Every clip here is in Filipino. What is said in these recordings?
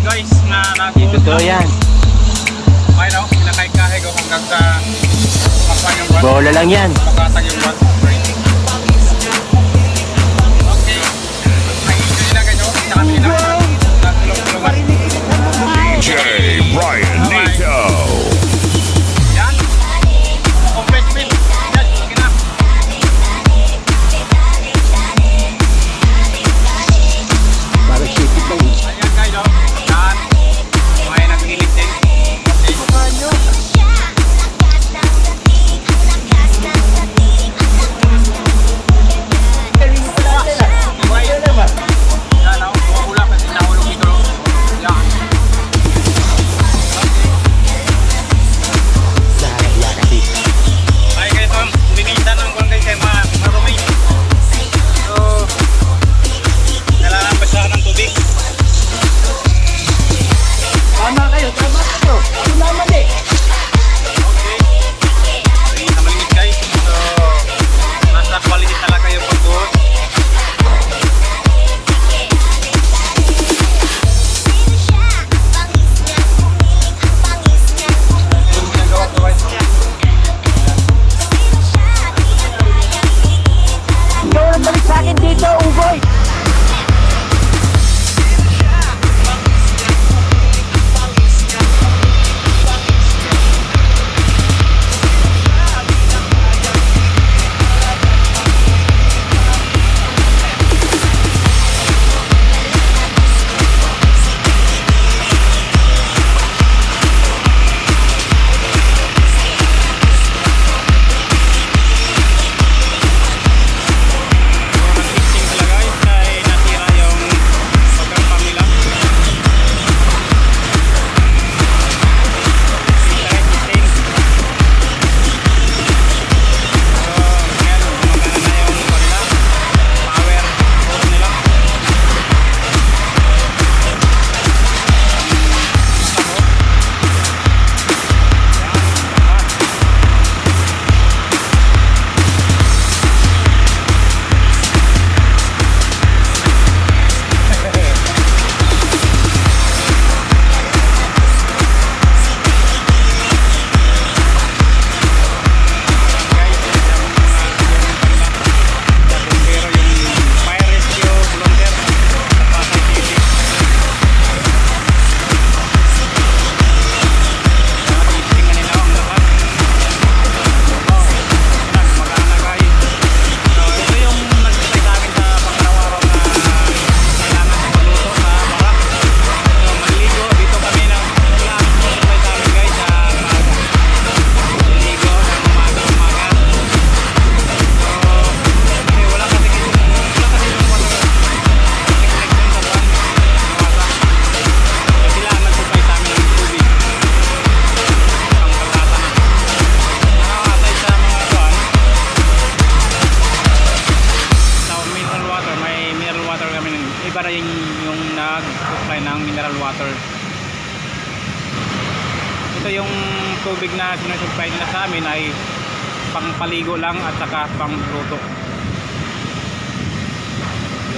guys na nakikita. Ito yan. Ay no, pinakaikahe ko hanggang sa makwan yung buwan. Bola lang yan. Makatag yung buwan. Okay. Nag-enjoy na kayo. Nakabili na kayo. Nagtulong-tulungan. DJ Brian Nito. Yan. Complete meal. Yan, okay na. Para shipit lang. Ayan guys, oh. Yan. May naglilit din. Okay. Yan, oh. Wala kasi nahulog ito. Yan. Sayang kasi. Ay guys, oh. Binita ng kung guys ay marumi. So, kailangan basahan ng tubig. Tama kayo. Ako naman eh. Okay. Ay, namalimit guys. So, nasa quality talaga yung pagbuhos. Yung ginagawa ko guys. Ikaw ang balik sa akin dito, Ugoy. Nag-fixing sila guys ay nasira yung pagkampang nila. Fixing. So, ngayon, gumagana na yung kanila. Power hose nila. Pero yung fire rescue volunteer sa Pasay City. Fixing na nila ang lahat. Wow, yan, magana guys. So, ito yung nagsasay sa amin sa pangaraw-araw na kailangan sa pagluto sa barak. So, maliligo. Dito kami kailangan nagsasay sa amin guys sa maliligo ng umaga-umaga. So, kasi wala kasi yung water connection sa buwan. Nawasa. So, sila ang nagsupply sa amin ng tubig. Ang kalata na. Nakakasay sa mga buwan. Sa mineral water, may mineral water kami. Iba rin yung nag-supply ng mineral water. Ito yung tubig na sinusupply nila sa amin ay pangpaligo lang at saka pangluto.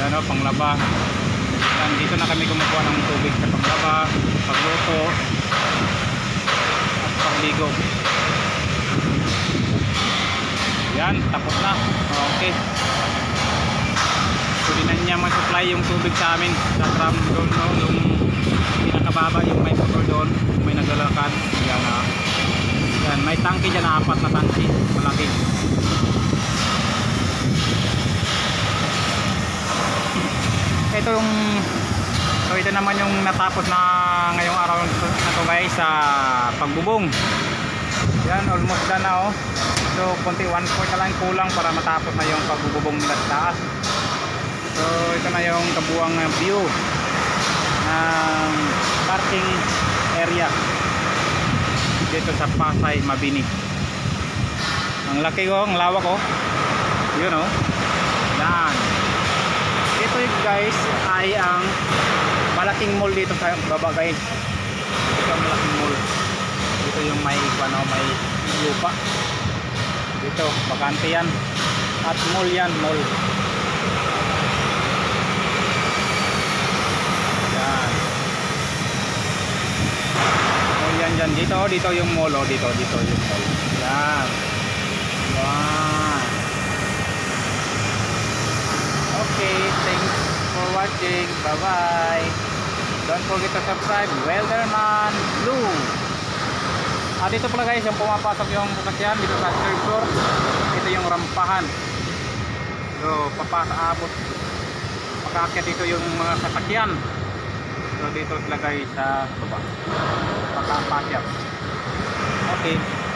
Yan o, panglaba. Yan, dito na kami kumukuha ng tubig sa panglaba, pagluto at pangligo. Yan, tapos na. Okay. Pwede na niya mag-supply yung tubig sa amin sa tram doon, no? Yung pinakababa, yung may motor doon, may naglalakad. Yan, yan, may tangke dyan, 4 na tangke, malaki. Ito naman yung natapos na ngayong araw na to guys sa pagbubong. Yan, almost done na oh. So konti 1/4 na lang kulang para matapos na yung pagbubong nila sa taas. So ito na yung kabuang view ng parking area dito sa Pasay, Mabini. Ang laki ko, ang lawak ko. Yun oh. Yan. Ito guys ay ang malaking mall dito sa baba guys. Ito ang malaking mall. Dito yung may may lupa. Dito, bakante yan. At mall yan, mall. Yan. Dito yung mall, oh. Dito yung mall. Yan. Wow. Okay, thanks for watching. Bye-bye. Don't forget to subscribe. Welderman Blue. Dito pala guys, yung pumapasok yung sasakyan dito sa third floor. Ito yung rampahan. So, papasaabot. Pagkaakyat dito yung mga sasakyan. So, dito sila guys sa baba. Pagkaakyat. Okay.